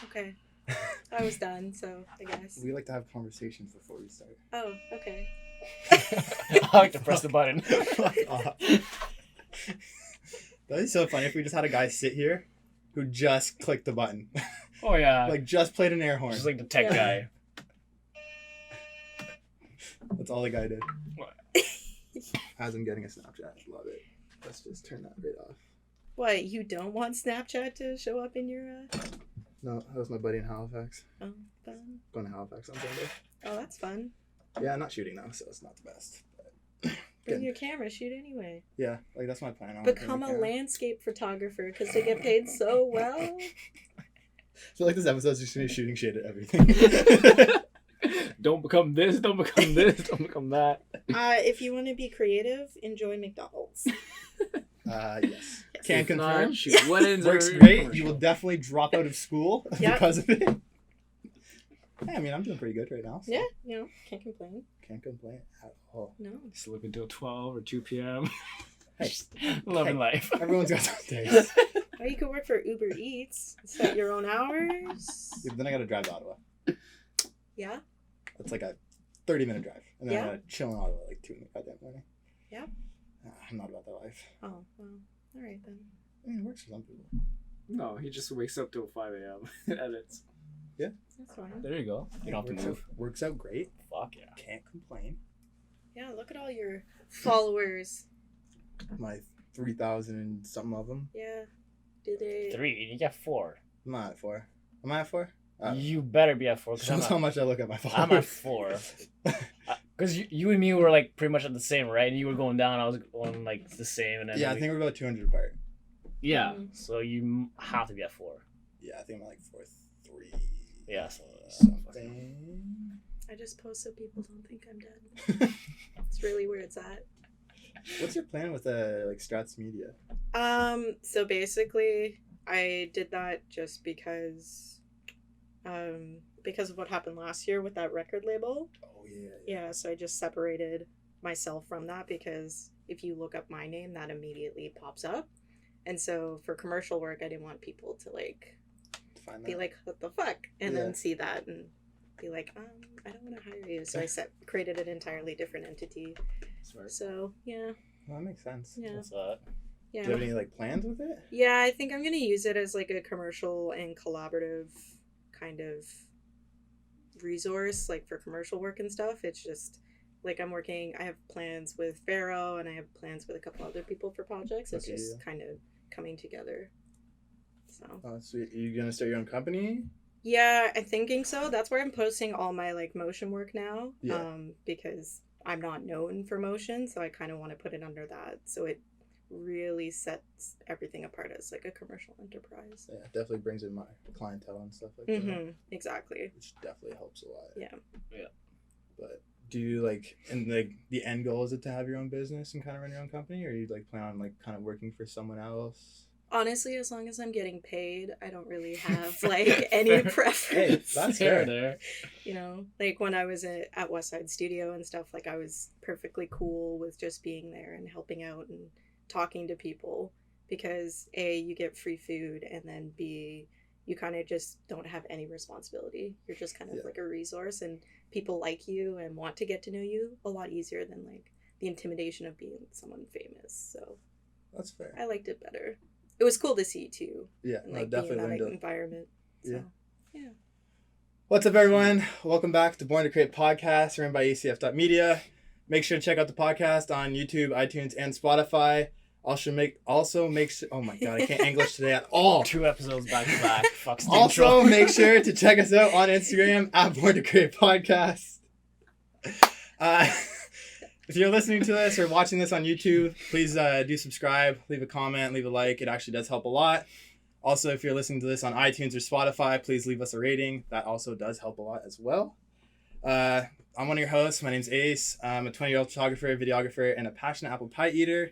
Okay. I was done, so I guess. We like to have conversations before we start. Oh, okay. I like to press the button. That'd be so funny if we just had a guy sit here who just clicked the button. Oh yeah. Like just played an air horn. Just like the tech guy. That's all the guy did. As I'm getting a Snapchat. Love it. Let's just turn that right off. What, you don't want Snapchat to show up in your... No, that was my buddy in Halifax. Oh, fun. Going to Halifax on Sunday. Oh, that's fun. Yeah, I'm not shooting now, so it's not the best. But Bring your camera, shoot anyway. yeah, like that's my plan. Become a landscape photographer because they get paid so well. I feel like this episode's just going to be shooting shit at everything. Don't become this, don't become this, don't become that. If you want to be creative, enjoy McDonald's. Yes. Can confirm. Shoot, what is Works great. You will definitely drop out of school because of it. Yeah, I mean, I'm doing pretty good right now. So. Yeah, can't complain. Can't complain at all. No. Sleep until 12 or 2 p.m. Hey. Loving life. Everyone's got those days. Or you could work for Uber Eats. Set your own hours. Yeah, then I got to drive to Ottawa. Yeah? That's like a 30-minute drive. And then Yeah. I got to chill in Ottawa like 2 in the goddamn morning. Yeah? I'm not about that life. Oh, well. All right, then. I mean, it works for some people. No, he just wakes up till 5 a.m. Edits. Yeah. That's fine. There you go. You don't have to move. Works out great. Fuck yeah. Can't complain. Yeah, look at all your followers. My 3,000 and something of them. Yeah. Did they... 3. You get 4. I'm not at 4. Am I at 4? You better be at 4. Shows how much I look at my followers. I'm at 4. Because you and me were like pretty much at the same, right? And you were going down, I was going like the same. And then yeah, I think we're about 200 apart. Yeah, so you have to be at 4. Yeah, I think I'm like 4.3. Yeah, so something. I just post so people don't think I'm dead. It's really where it's at. What's your plan with like Acef.media? So basically, I did that just because of what happened last year with that record label. Oh yeah. Yeah, so I just separated myself from that because if you look up my name, that immediately pops up. And so for commercial work, I didn't want people to like be like, what the fuck? And then see that and be like, I don't want to hire you. So I created an entirely different entity. Smart. So yeah. Well, that makes sense. Yeah. What's that? Yeah. Do you have any like plans with it? Yeah, I think I'm gonna use it as like a commercial and collaborative kind of resource, like for commercial work and stuff. It's just like I have plans with Pharaoh and I have plans with a couple other people for projects. It's just kind of coming together. So. Oh, sweet. Are you gonna start your own company? Yeah, I'm thinking so. That's where I'm posting all my like motion work now. Yeah. Because I'm not known for motion, so I kind of want to put it under that. So it really sets everything apart as like a commercial enterprise. Yeah, it definitely brings in my clientele and stuff like that. Exactly. Which definitely helps a lot. Yeah. Yeah. But do you like, and like the end goal is it to have your own business and kind of run your own company, or you like plan on like kind of working for someone else? Honestly, as long as I'm getting paid, I don't really have like any preference. Hey, that's fair. There. You know, like when I was at West Side Studio and stuff, like I was perfectly cool with just being there and helping out and talking to people because A, you get free food, and then B, you kind of just don't have any responsibility. You're just kind of like a resource, and people like you and want to get to know you a lot easier than like the intimidation of being someone famous. So that's fair. I liked it better. It was cool to see too. Yeah, and, like, definitely being in that environment. So, yeah. What's up, everyone? Welcome back to Born to Create podcast, run by Acef.media. Make sure to check out the podcast on YouTube, iTunes, and Spotify. Also make sure. Oh my god, I can't English today at all. 2 episodes back to back. Fuck. Also, make sure to check us out on Instagram at Born to Create podcast. If you're listening to this or watching this on YouTube, please do subscribe, leave a comment, leave a like. It actually does help a lot. Also, if you're listening to this on iTunes or Spotify, please leave us a rating. That also does help a lot as well. I'm one of your hosts. My name's Ace. I'm a 20-year-old photographer, videographer, and a passionate apple pie eater.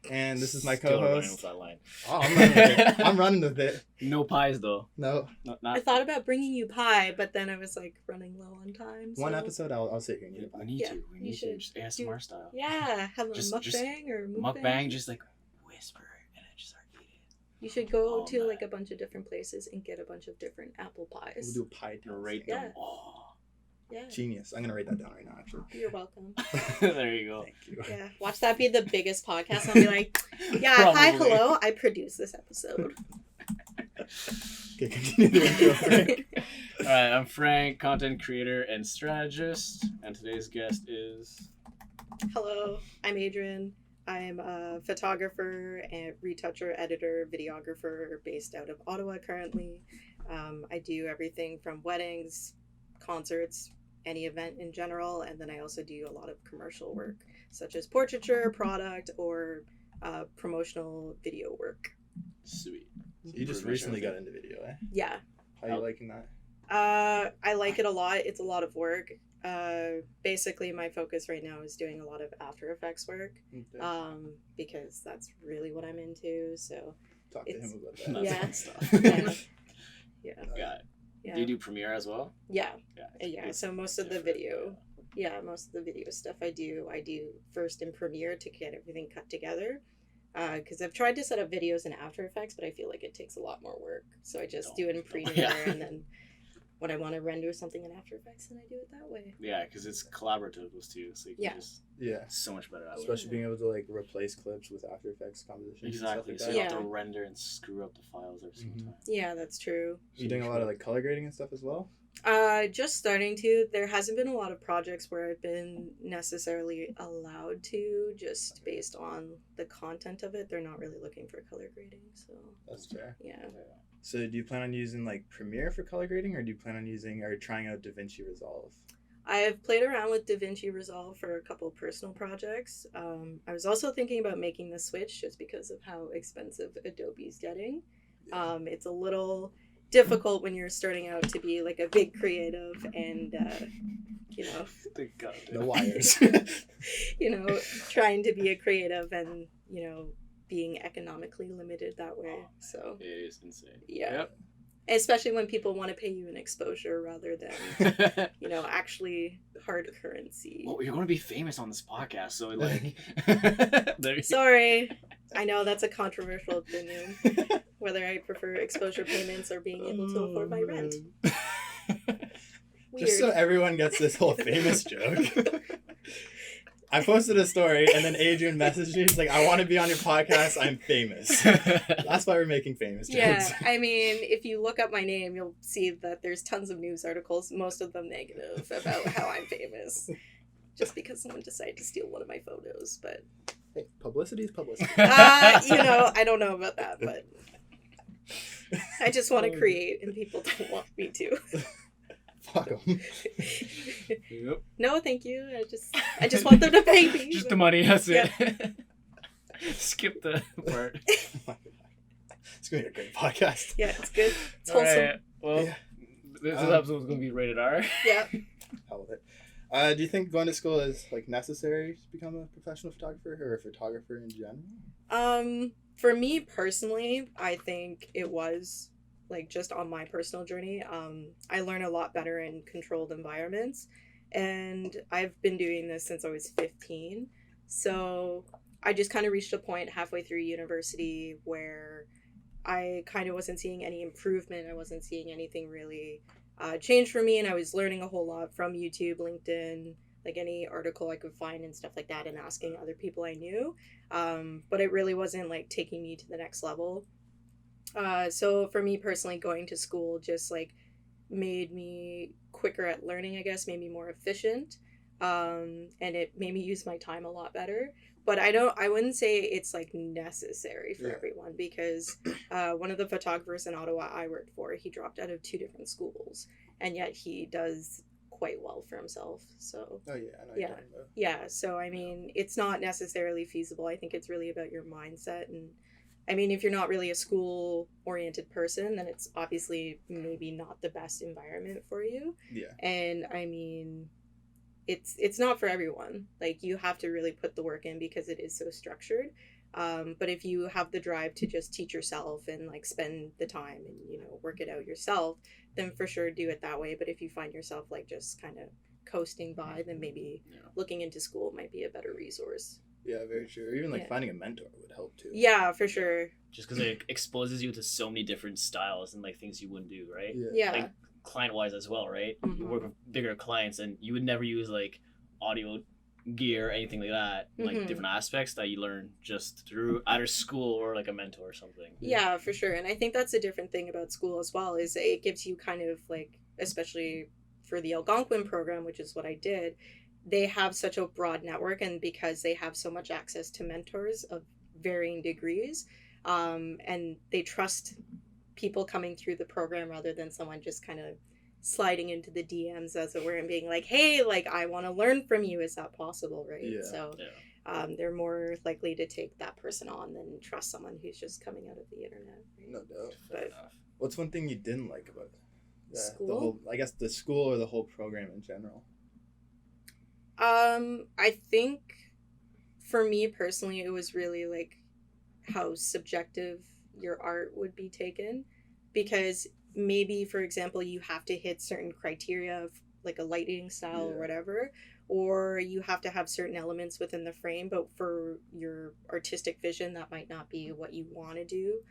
And this is my co-host. That line. Oh, I'm running with it. I'm running with it. No pies though. No. I thought about bringing you pie, but then I was like running low on time. So. One episode, I'll sit here and eat a pie. We need to. Just ASMR style. Yeah, have a mukbang or mukbang, just like whisper and then just start eating. You should go Oh, to man. like a bunch of different places and get a bunch of different apple pies. We'll do a pie test. Rate Yeah. them all. Yeah, Genius. I'm gonna write that down right now. Actually. you're welcome. There you go. Thank you. Yeah, watch that be the biggest podcast. I'll be like, yeah, hi, Probably. hello. I produced this episode. Okay, continue the intro, Frank. All right, I'm Frank, content creator and strategist, and today's guest is. Hello, I'm Adrienne. I'm a photographer and retoucher, editor, videographer based out of Ottawa currently. I do everything from weddings, concerts, any event in general, and then I also do a lot of commercial work, such as portraiture, product, or promotional video work. Sweet. So you just recently got into video, eh? Yeah, How are you liking that? I like it a lot. It's a lot of work. Basically, my focus right now is doing a lot of After Effects work, Okay. because that's really what I'm into. So Talk to him it's- about that. That's Yeah. fun stuff. yeah, Got it. yeah, Do you do Premiere as well? yeah. Yeah. Yeah, so most of the video, most of the video stuff I do first in Premiere to get everything cut together. Because I've tried to set up videos in After Effects, but I feel like it takes a lot more work. So I just do it in Premiere, Yeah. and then when I want to render something in After Effects, then I do it that way. Yeah, because it's collaborative those two, so you can Yeah. just Yeah. so much better that way. Especially being able to like replace clips with After Effects compositions. Exactly. And So stuff you like don't that. have to render and screw up the files every single Mhm. time. Yeah, that's true. You doing a lot of like color grading and stuff as well? Just starting to. There hasn't been a lot of projects where I've been necessarily allowed to, just based on the content of it. They're not really looking for color grading, so That's fair. yeah. So do you plan on using like Premiere for color grading, or do you plan on using or trying out DaVinci Resolve? I've played around with DaVinci Resolve for a couple personal projects. I was also thinking about making the switch just because of how expensive Adobe's getting. It's a little difficult when you're starting out to be like a big creative and The wires. trying to be a creative and being economically limited that way. So It is insane. yeah, especially when people want to pay you an exposure rather than Yep. actually hard currency. Well, you're going to be famous on this podcast, so like. There you Sorry, I know that's a controversial opinion. Whether I prefer exposure payments or being able to afford my rent. Weird. Just so everyone gets this whole famous joke. I posted a story and then Adrienne messaged me. She's like, I want to be on your podcast. I'm famous. That's why we're making famous jokes. Yeah, I mean, if you look up my name, you'll see that there's tons of news articles, most of them negative, about how I'm famous. Just because someone decided to steal one of my photos, but Hey, publicity is publicity. I don't know about that, but I just want to create, and people don't want me to. Fuck 'em. Yep. No, thank you. I just want them to pay me. Just the money, that's it. Skip the part. It's going to be a great podcast. Yeah, it's good. It's All wholesome. right. Well, Yeah. this episode is going to be rated R. Yeah. Hell with it. Do you think going to school is like necessary to become a professional photographer or a photographer in general? For me personally, I think it was like just on my personal journey. I learn a lot better in controlled environments, and I've been doing this since I was 15. So I just kind of reached a point halfway through university where I kind of wasn't seeing any improvement. I wasn't seeing anything really change for me, and I was learning a whole lot from YouTube, LinkedIn, like any article I could find and stuff like that, and asking other people I knew. But it really wasn't like taking me to the next level. So for me personally, going to school just like made me quicker at learning, I guess, made me more efficient. And it made me use my time a lot better. But I wouldn't say it's like necessary for everyone, because one of the photographers in Ottawa I worked for, he dropped out of 2 different schools, and yet he does quite well for himself. So Oh, yeah. I know what Yeah. you're talking about. yeah, so I mean, it's not necessarily feasible. I think it's really about your mindset. And I mean, if you're not really a school oriented person, then it's obviously maybe not the best environment for you. Yeah. And I mean, it's not for everyone. Like, you have to really put the work in because it is so structured. But if you have the drive to just teach yourself and like spend the time and work it out yourself, then for sure do it that way. But if you find yourself like just kind of coasting by, then maybe looking into school might be a better resource. Yeah, very true. Or even like Yeah. finding a mentor would help too. Yeah, for sure. just because it exposes you to so many different styles and like things you wouldn't do, right? Yeah. Like client wise as well, right? Mhm. You work with bigger clients and you would never use like audio gear or anything like that, like Mhm. different aspects that you learn just through either school or like a mentor or something. Yeah, for sure. And I think that's a different thing about school as well, is it gives you kind of like, especially for the Algonquin program, which is what I did, they have such a broad network, and because they have so much access to mentors of varying degrees, and they trust people coming through the program rather than someone just kind of sliding into the DMs, as it were, and being like, hey, like, I want to learn from you. Is that possible? Right. Yeah. So Yeah. they're more likely to take that person on than trust someone who's just coming out of the internet. Right? No doubt. Fair But enough. What's one thing you didn't like about the School? whole, I guess the school or the whole program in general? I think for me personally, it was really like how subjective your art would be taken, because maybe, for example, you have to hit certain criteria of like a lighting style or Yeah. whatever, or you have to have certain elements within the frame, but for your artistic vision, that might not be what you want to do.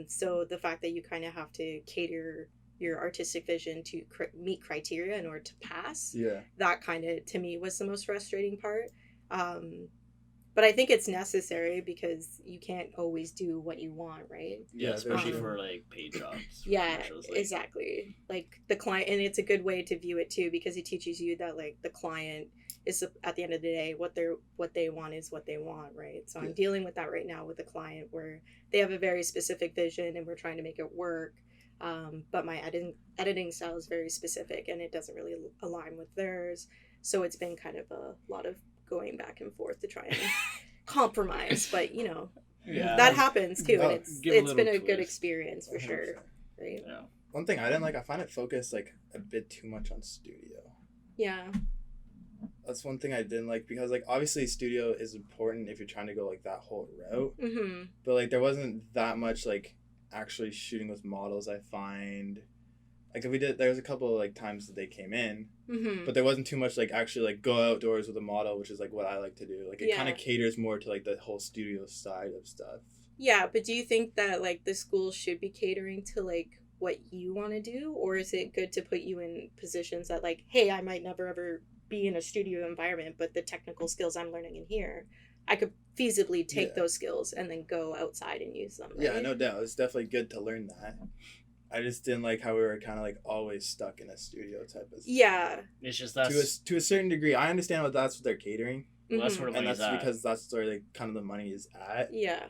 So the fact that you kind of have to cater your artistic vision to meet criteria in order to pass, Yeah. that kind of, to me, was the most frustrating part. But I think it's necessary because you can't always do what you want, right? Yeah, Yeah, especially there's- for like paid jobs. for Yeah, commercials, like, exactly. Like the client, and it's a good way to view it too, because it teaches you that like the client is, at the end of the day, what they want is what they want, right? So I'm Yeah. dealing with that right now with a client where they have a very specific vision and we're trying to make it work. But my editing style is very specific and it doesn't really align with theirs. So it's been kind of a lot of going back and forth to try and compromise. But you know, Yeah. that happens too, No, and it's give a it's been little a good twist. experience for sure, 100%. right? Yeah. One thing I didn't like, I find it focused like a bit too much on studio. Yeah. That's one thing I didn't like, because like obviously studio is important if you're trying to go like that whole route, Mm-hmm. but like there wasn't that much like actually shooting with models. I find like if we did, there was a couple of like times that they came in, Mm-hmm. but there wasn't too much like actually like go outdoors with a model, which is like what I like to do. Like it kind Yeah. of caters more to like the whole studio side of stuff. Yeah, but do you think that like the school should be catering to like what you want to do, or is it good to put you in positions that like, hey, I might never ever be in a studio environment, but the technical skills I'm learning in here, I could feasibly take Yeah. those skills and then go outside and use them. Right? Yeah, no doubt. It's definitely good to learn that. I just didn't like how we were kind of like always stuck in a studio type of Yeah. It's just to a certain degree. I understand that's what they're catering, well, that's Mhm. where the and money's that's at. because that's where like kind of the money is at. Yeah.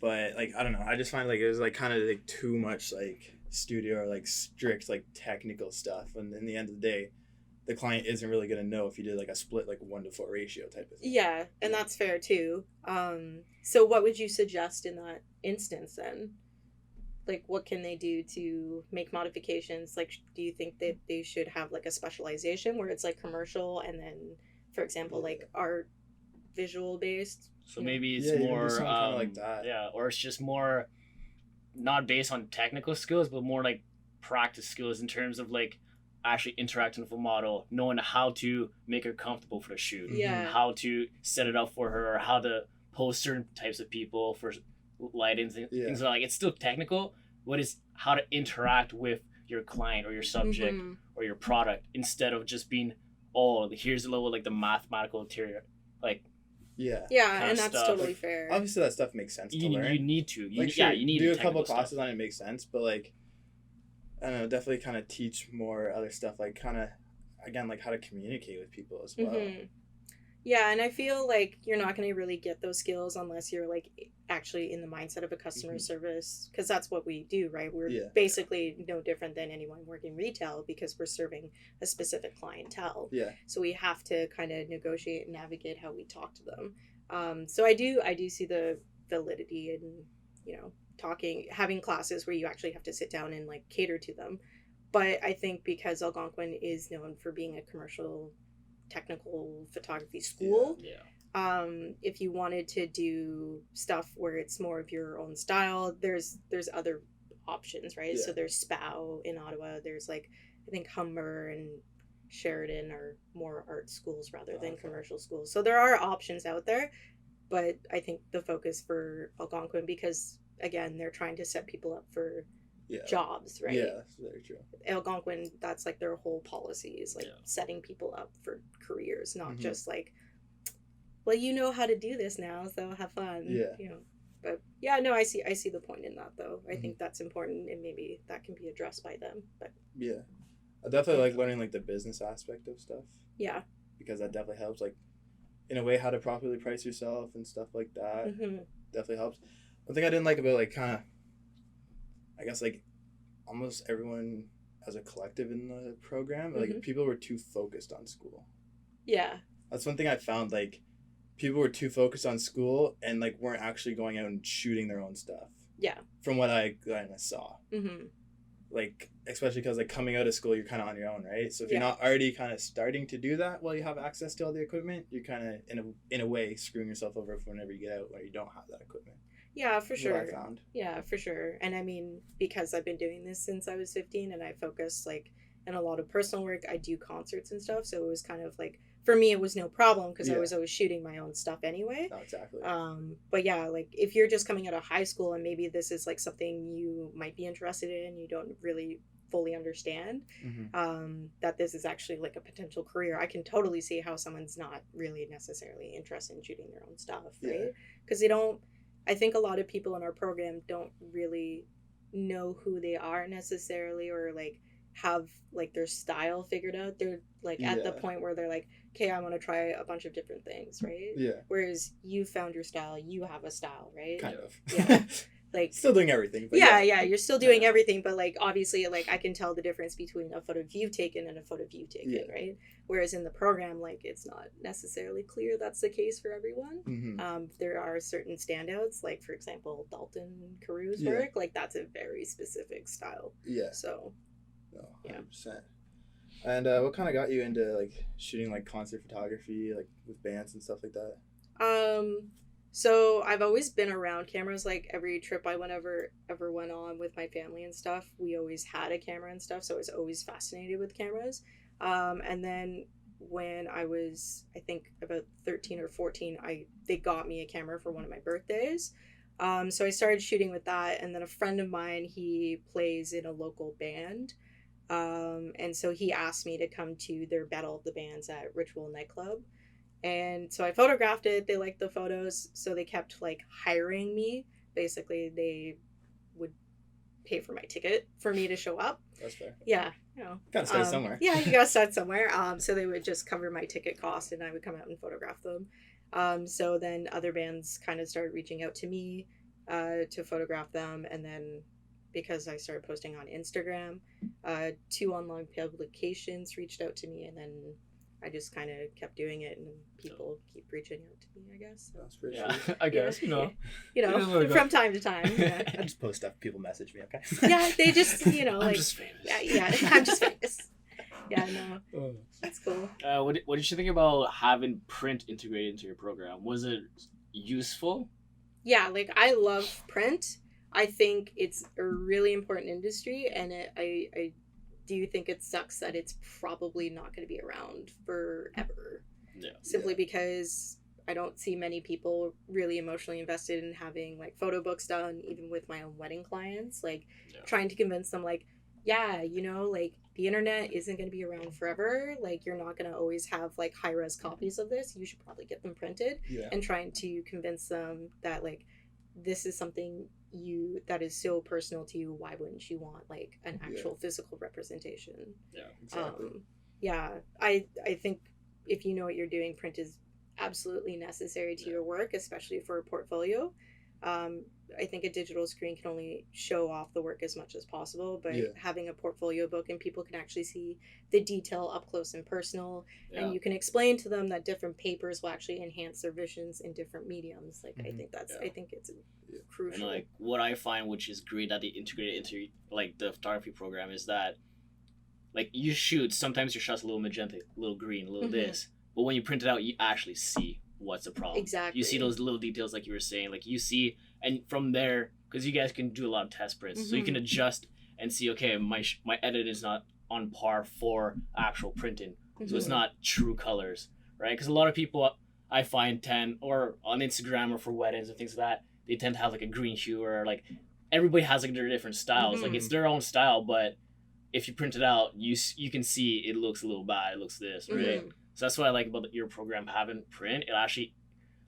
But like I don't know, I just find like it was like kind of like too much like studio or like strict like technical stuff, and in the end of the day, the client isn't really gonna know if you did like a split like 1-to-4 ratio type of thing. Yeah, and that's fair too. So what would you suggest in that instance then? Like, what can they do to make modifications? Like, do you think that they should have like a specialization where it's like commercial and then, for example, like art visual based? So Yeah. maybe it's Yeah, you can do more something kinda like that. Yeah, or it's just more not based on technical skills, but more like practice skills in terms of like actually interacting with a model, knowing how to make her comfortable for the shoot, Yeah. how to set it up for her, or how to post certain types of people for lighting, Yeah. things like it's still technical. What is how to interact with your client or your subject Mhm. or your product instead of just being, oh, here's the level like the mathematical theory, like Yeah. Yeah, Kinda and that's stuff. totally fair. Obviously, that stuff makes sense to you learn. need to, Like, sure, you need do a the couple technical stuff. classes on it, makes sense, but like I don't know, definitely kind of teach more other stuff, like kind of again like how to communicate with people as well. Mhm. Yeah, and I feel like you're not going to really get those skills unless you're like actually in the mindset of a customer Mhm. service, because that's what we do, right? We're Yeah. basically no different than anyone working retail because we're serving a specific clientele. Yeah. So we have to kind of negotiate and navigate how we talk to them. So I do see the validity in, you know, having classes where you actually have to sit down and like cater to them. But I think because Algonquin is known for being a commercial technical photography school, Yeah. if you wanted to do stuff where it's more of your own style, there's other options, right? Yeah. So there's SPOW in Ottawa, there's like I think Humber and Sheridan are more art schools rather than Okay. commercial schools. So there are options out there. But I think the focus for Algonquin, because again, they're trying to set people up for jobs, right? Yeah, that's very true. Algonquin, that's like their whole policy is like setting people up for careers, not just like, well, you know how to do this now, so have fun. Yeah. You know. But yeah, no, I see the point in that though. I think that's important, and maybe that can be addressed by them. But yeah, I definitely like learning like the business aspect of stuff. Yeah. Because that definitely helps, like in a way how to properly price yourself and stuff like that. Definitely helps. One thing I didn't like about like kind of, I guess like almost everyone as a collective in the program, like people were too focused on school. Yeah. That's one thing I found, like people were too focused on school and like weren't actually going out and shooting their own stuff. Yeah. From what I kind of saw. Like, especially because like coming out of school, you're kind of on your own, right? So if you're not already kind of starting to do that while you have access to all the equipment, you're kind of in a way screwing yourself over for whenever you get out where you don't have that equipment. Yeah, for sure. What I found. Yeah, for sure. And I mean, because I've been doing this since I was 15 and I focus like in a lot of personal work, I do concerts and stuff. So it was kind of like, for me, it was no problem because I was always shooting my own stuff anyway. No, exactly. But yeah, like if you're just coming out of high school and maybe this is like something you might be interested in, you don't really fully understand that this is actually like a potential career. I can totally see how someone's not really necessarily interested in shooting their own stuff, right? Because they don't, I think a lot of people in our program don't really know who they are necessarily, or like have like their style figured out. They're like at the point where they're like, okay, I want to try a bunch of different things, right? Yeah. Whereas you found your style, you have a style, right? Kind of. Yeah. Like still doing everything. But you're still doing everything, but like obviously like I can tell the difference between a photo you've taken and a photo you've taken, right? Whereas in the program, like it's not necessarily clear that's the case for everyone. There are certain standouts, like for example, Dalton Carew's work, like that's a very specific style. Yeah. So. No, 100%. And what kind of got you into like shooting like concert photography, like with bands and stuff like that? So I've always been around cameras. Like every trip I ever went on with my family and stuff, we always had a camera and stuff. So I was always fascinated with cameras. And then when I was, I think about 13 or 14, they got me a camera for one of my birthdays. So I started shooting with that, and then a friend of mine, he plays in a local band. And so he asked me to come to their Battle of the Bands at Ritual Nightclub. And so I photographed it. They liked the photos, so they kept like hiring me. Basically, they would pay for my ticket for me to show up. That's fair. Yeah, you know. Gotta start somewhere. Yeah, you gotta start somewhere. So they would just cover my ticket cost, and I would come out and photograph them. So then other bands kind of started reaching out to me to photograph them, and then because I started posting on Instagram, 2 online publications reached out to me, and then I just kind of kept doing it, and people keep reaching out to me, I guess. That's pretty I guess, you know. From time to time. Yeah. I just post stuff, people message me, okay? Yeah, they just, you know, I'm like... just famous. Yeah, I'm just famous. Yeah, no. That's cool. What did you think about having print integrated into your program? Was it useful? Yeah, like, I love print. I think it's a really important industry, and I do think it sucks that it's probably not going to be around forever. Yeah. Simply because I don't see many people really emotionally invested in having like photo books done, even with my own wedding clients, like trying to convince them like, yeah, you know, like the internet isn't going to be around forever. Like you're not going to always have like high res copies of this. You should probably get them printed, and trying to convince them that like this is something that is so personal to you. Why wouldn't you want like an actual physical representation? Yeah, exactly. I think if you know what you're doing, print is absolutely necessary to your work, especially for a portfolio. I think a digital screen can only show off the work as much as possible, but having a portfolio book and people can actually see the detail up close and personal, and you can explain to them that different papers will actually enhance their visions in different mediums. Like I think it's crucial. And like what I find, which is great that they integrate it into like the photography program, is that like you shoot, sometimes your shot's a little magenta, a little green, a little this, but when you print it out, you actually see what's the problem. Exactly. You see those little details, like you were saying, like you see, and from there, because you guys can do a lot of test prints, so you can adjust and see, okay, my edit is not on par for actual printing, so it's not true colors, right? Because a lot of people, I find tend, or on Instagram or for weddings and things like that, they tend to have like a green hue, or like everybody has like their different styles. Like it's their own style, but if you print it out, you can see it looks a little bad. It looks this, right? So that's what I like about your program having print. It actually,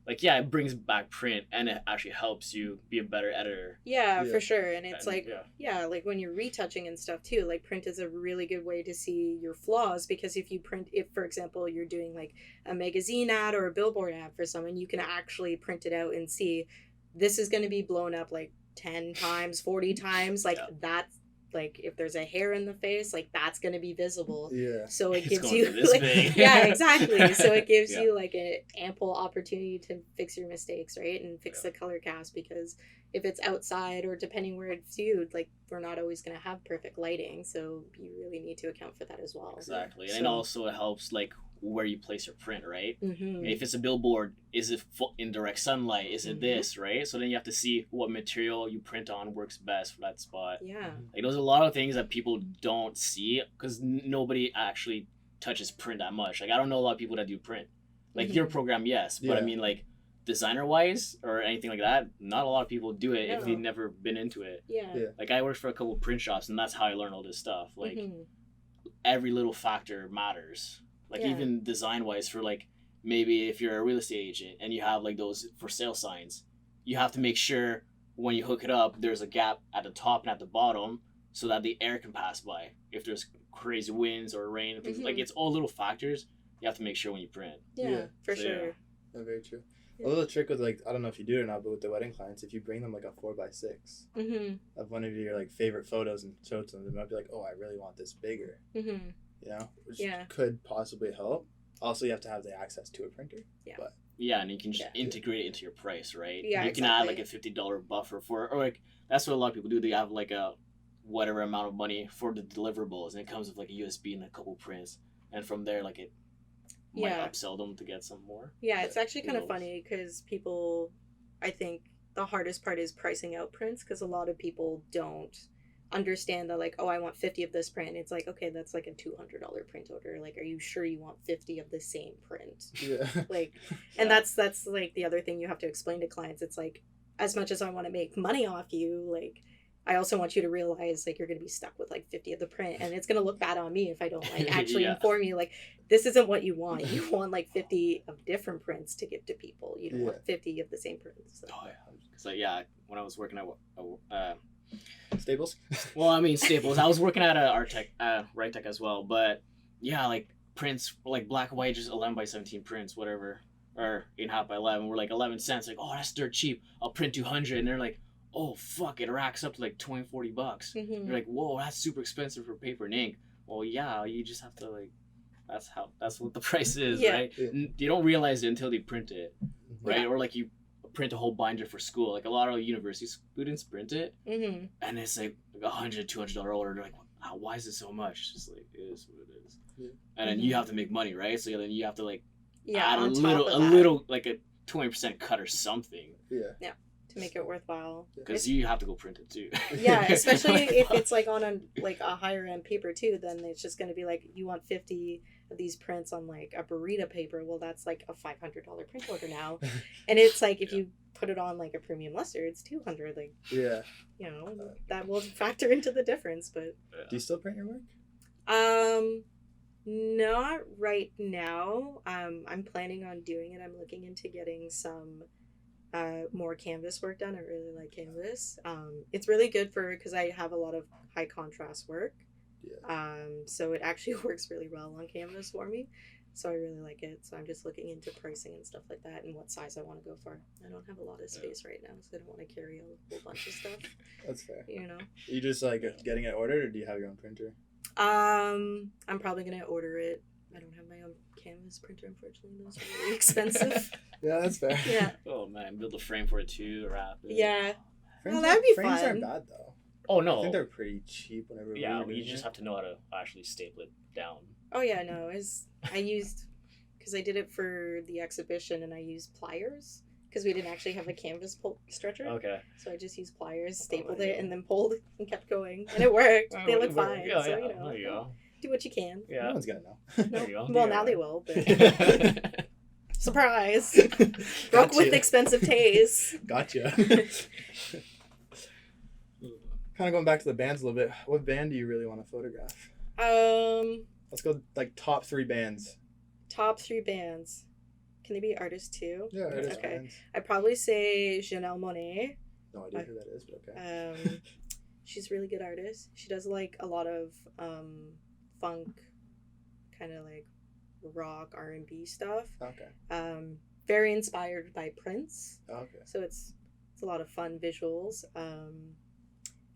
like, yeah, it brings back print, and it actually helps you be a better editor. Yeah, for sure. And it's And, like, like when you're retouching and stuff too, like print is a really good way to see your flaws, because if you print, if for example, you're doing like a magazine ad or a billboard ad for someone, you can actually print it out and see this is going to be blown up like 10 times, 40 times. Like that's, like if there's a hair in the face, like that's going to be visible. Yeah. So it It's gives going you to be this like, big. yeah, exactly. So it gives Yeah. you like an ample opportunity to fix your mistakes, right? And fix the color cast, because if it's outside or depending where it's viewed, like we're not always going to have perfect lighting. So you really need to account for that as well. Exactly. So, And also it helps like where you place your print, right? mm-hmm. If it's a billboard, is it in direct sunlight? Is it this, right? So then you have to see what material you print on works best for that spot. Yeah. Like those are a lot of things that people don't see, because nobody actually touches print that much. Like I don't know a lot of people that do print. Like your program, yes, but I mean like designer wise or anything like that, not a lot of people do it if they've never been into it. Yeah. Like I worked for a couple print shops, and that's how I learned all this stuff. Like every little factor matters. Like even design wise, for like maybe if you're a real estate agent and you have like those for sale signs, you have to make sure when you hook it up, there's a gap at the top and at the bottom so that the air can pass by. If there's crazy winds or rain, like it's all little factors you have to make sure when you print. Yeah, for sure. Yeah, very true. A little trick with like, I don't know if you do it or not, but with the wedding clients, if you bring them like a 4x6 of one of your like favorite photos and show it to them, they might be like, oh, I really want this bigger. You know, which could possibly help. Also, you have to have the access to a printer. Yeah. But yeah, and you can just integrate it into your price, right? Yeah, you can add like a $50 buffer for, or like that's what a lot of people do. They have like a whatever amount of money for the deliverables, and it comes with like a USB and a couple prints, and from there, like it might upsell them to get some more. Yeah, it's actually kind of funny because people, I think the hardest part is pricing out prints, because a lot of people don't understand that, like, oh, I want 50 of this print. It's like, okay, that's like a $200 print order. Like, are you sure you want 50 of the same print? Yeah. Like, and that's like the other thing you have to explain to clients. It's like, as much as I want to make money off you, like, I also want you to realize like you're going to be stuck with like 50 of the print, and it's going to look bad on me if I don't like actually inform you like this isn't what you want. You want like 50 of different prints to give to people. You don't want 50 of the same prints. So. Oh, yeah. So yeah, when I was working at Staples. Well, I mean Staples. I was working at Right Tech as well, but yeah, like prints, like black and white, just 11x17 prints, whatever, or 8.5x11 were like 11 cents. Like, oh, that's dirt cheap. I'll print 200, and they're like, oh fuck, it racks up to like $20-$40. You're like, whoa, that's super expensive for paper and ink. Well, yeah, you just have to like, that's what the price is, right? Yeah. You don't realize it until they print it, right? Yeah. Or like you print a whole binder for school. Like a lot of university students print it, and it's like $100-$200 order. They're like, wow, why is it so much? It's just like, it is what it is. Yeah. And then you have to make money, right? So then you have to like add a little like a 20% cut or something. Yeah. To make it worthwhile, because you have to go print it too. Yeah, especially if it's like on a higher end paper too, then it's just going to be like, you want 50 of these prints on like a burrito paper. Well, that's like a $500 print order now. And it's like, if you put it on like a premium luster, it's $200. Like, you know, that will factor into the difference. But do you still print your work? Not right now. I'm planning on doing it. I'm looking into getting some more canvas work done. I really like canvas. It's really good because I have a lot of high contrast work. So it actually works really well on canvas for me. So I really like it. So I'm just looking into pricing and stuff like that, and what size I want to go for. I don't have a lot of space right now, so I don't want to carry a whole bunch of stuff. That's fair. You know. Are you just like getting it ordered, or do you have your own printer? I'm probably gonna order it. I don't have my own canvas printer, unfortunately. Those are really expensive. Yeah, that's fair. Yeah. Oh man, build a frame for it too, wrap it. Yeah. Well, that'd be frames fun. Frames aren't bad though. Oh no. I think they're pretty cheap whenever. Yeah, you just have to know how to actually staple it down. Oh yeah, no, I used, because I did it for the exhibition, and I used pliers because we didn't actually have a canvas stretcher. Okay. So I just used pliers, stapled it, and then pulled and kept going, and it worked. They look fine. Yeah, so yeah. You know, there you go. Do what you can. Yeah. No one's gonna know. There you go. Well, now they will. But Surprise. Broke with expensive tastes. Gotcha. Kind of going back to the bands a little bit. What band do you really want to photograph? Let's go like top 3 bands. Top 3 bands. Can they be artists too? Yeah, artists. Okay. Bands. I'd probably say Janelle Monáe. No idea who that is, but okay. She's a really good artist. She does like a lot of funk, kind of like rock R&B stuff. Okay. Very inspired by Prince. Okay. So it's a lot of fun visuals.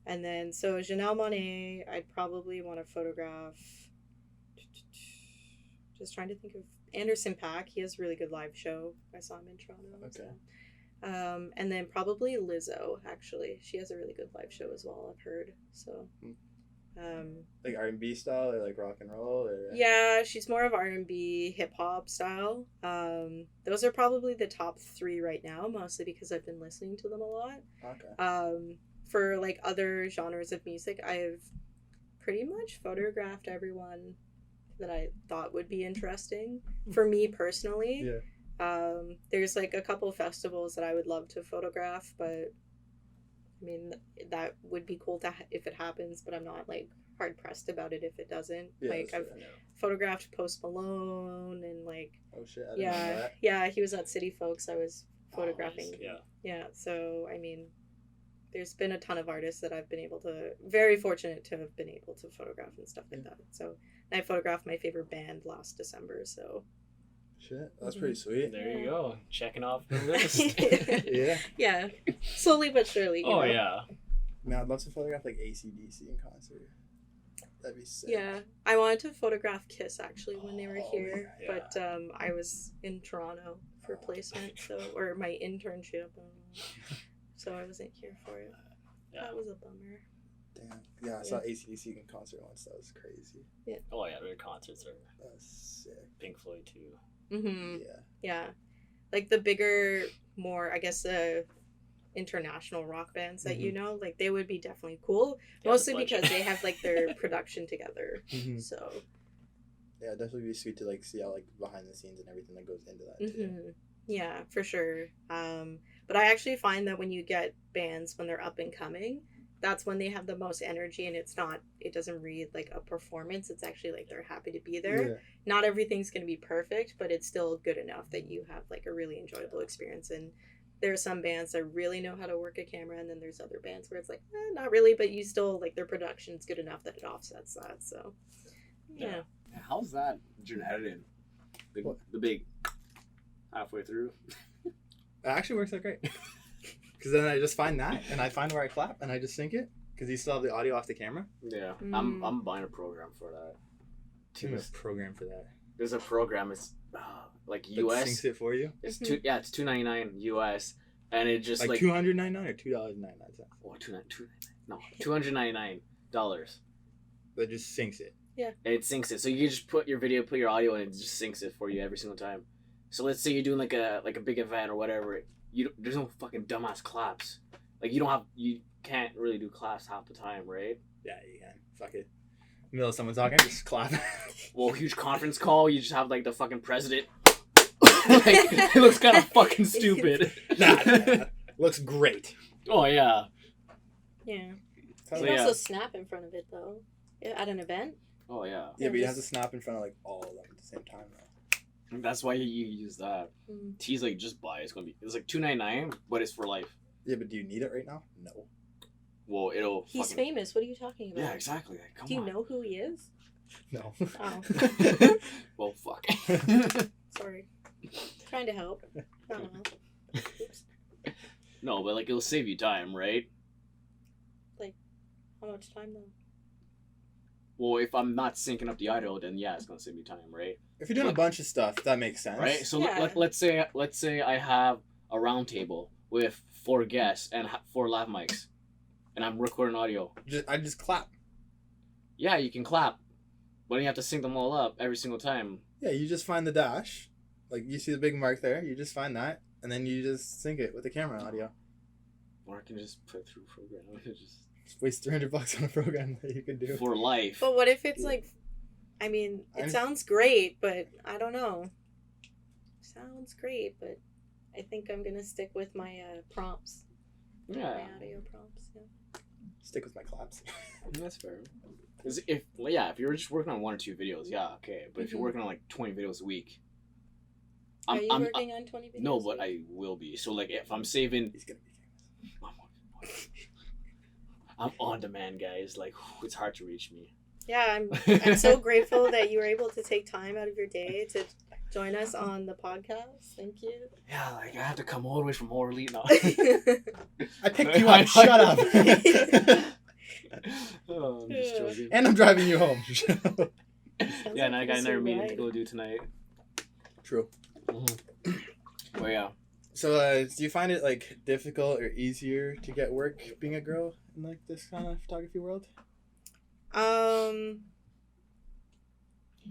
And then so Janelle Monáe, I'd probably want to photograph. Just trying to think of Anderson .Paak. He has a really good live show. I saw him in Toronto. Okay. So. And then probably Lizzo, actually. She has a really good live show as well, I've heard. So, like R&B style or like rock and roll? Or... Yeah, she's more of R&B, hip-hop style. Those are probably the top 3 right now, mostly because I've been listening to them a lot. Okay. For like other genres of music, I've pretty much photographed everyone that I thought would be interesting for me personally. Yeah. There's like a couple festivals that I would love to photograph, but I mean that would be cool if it happens, but I'm not like hard pressed about it if it doesn't. Yeah, like I've photographed Post Malone and like oh shit, I didn't know that. Yeah, he was at City Folks. I was photographing. Oh, nice. Yeah. So I mean, there's been a ton of artists that I've been very fortunate to have been able to photograph and stuff like that. So I photographed my favorite band last December, so. Shit, that's pretty sweet. There you go. Checking off the list. Yeah. Yeah. Slowly but surely. Oh, yeah. Man, I'd love to photograph like AC/DC in concert. That'd be sick. Yeah. I wanted to photograph Kiss actually when they were here, yeah. but I was in Toronto for placement, or my internship. So I wasn't here for it. Yeah. That was a bummer. Damn. Yeah, I saw AC/DC in concert once. That was crazy. Yeah. Oh, yeah, their concerts are... That was sick. Pink Floyd, too. Mm-hmm. Yeah. Yeah. Like the bigger, more, I guess, international rock bands that you know, like they would be definitely cool. Yeah, mostly because they have like their production together. Mm-hmm. So. Yeah, it'd definitely be sweet to like see how like behind the scenes and everything that goes into that too. Yeah, for sure. But I actually find that when you get bands when they're up and coming, that's when they have the most energy, and it doesn't read like a performance. It's actually like they're happy to be there. Yeah. Not everything's going to be perfect, but it's still good enough that you have like a really enjoyable experience. And there are some bands that really know how to work a camera, and then there's other bands where it's like, not really, but you still like their production's good enough that it offsets that. So, yeah. How's that during editing? The big halfway through. It actually works out great. Because then I just find that, and I find where I clap, and I just sync it. Because you still have the audio off the camera. Yeah, I'm buying a program for that. There's a program for that. There's a program. It's like That US. syncs it for you. It's it's $2.99 US, and it just like $299 or $2.99. Oh, $299. That just syncs it. Yeah. And it syncs it, so you just put your video, put your audio, and it just syncs it for you every single time. So let's say you're doing like a big event or whatever. There's no fucking dumbass claps. Like you can't really do claps half the time, right? Yeah, you can. Fuck it. In the middle of someone talking, just clap. Well, huge conference call, you just have like the fucking president. Like, it looks kind of fucking stupid. Nah. Looks great. Oh yeah. Yeah. So, You can also snap in front of it though, at an event. Oh yeah. Yeah, but you have to snap in front of like all of them at the same time though. That's why you use that. T's like just buy. It's like $2.99, but it's for life. Yeah, but do you need it right now? No. Well, it'll. He's famous. What are you talking about? Yeah, exactly. Like, come Do you on. know who he is? No. Oh. Well, fuck. Sorry. Trying to help. I don't know. Oops. No, but like it'll save you time, right? Like, how much time though? Well, if I'm not syncing up the audio, then yeah, it's gonna save me time, right? If you're doing a bunch of stuff, that makes sense. Right. So Yeah. let's say I have a round table with 4 guests and 4 lav mics, and I'm recording audio. I just clap. Yeah, you can clap, but you have to sync them all up every single time. Yeah, you just find the dash. Like, you see the big mark there, you just find that, and then you just sync it with the camera audio. Or I can just put it through a program. Just waste $300 on a program that you can do. for life. But what if it's like, I mean, it sounds great, but I don't know. sounds great, but I think I'm gonna stick with my prompts. Yeah. My audio prompts. Yeah. Stick with my claps. That's fair. Because if you're just working on 1 or 2 videos, yeah, okay. But if you're working on like 20 videos a week, Are you working on 20 videos? No, but I will be. So like, if I'm saving, He's gonna be famous. I'm on demand, guys. Like, it's hard to reach me. Yeah, I'm so grateful that you were able to take time out of your day to join us on the podcast. Thank you. Yeah, like I have to come all the way from Orly now. I picked you up. Shut up. Oh, I'm just joking. And I'm driving you home. Yeah, and I got another meeting to go do tonight. True. Mm-hmm. Well, yeah. So, do you find it like difficult or easier to get work being a girl in like this kind of photography world?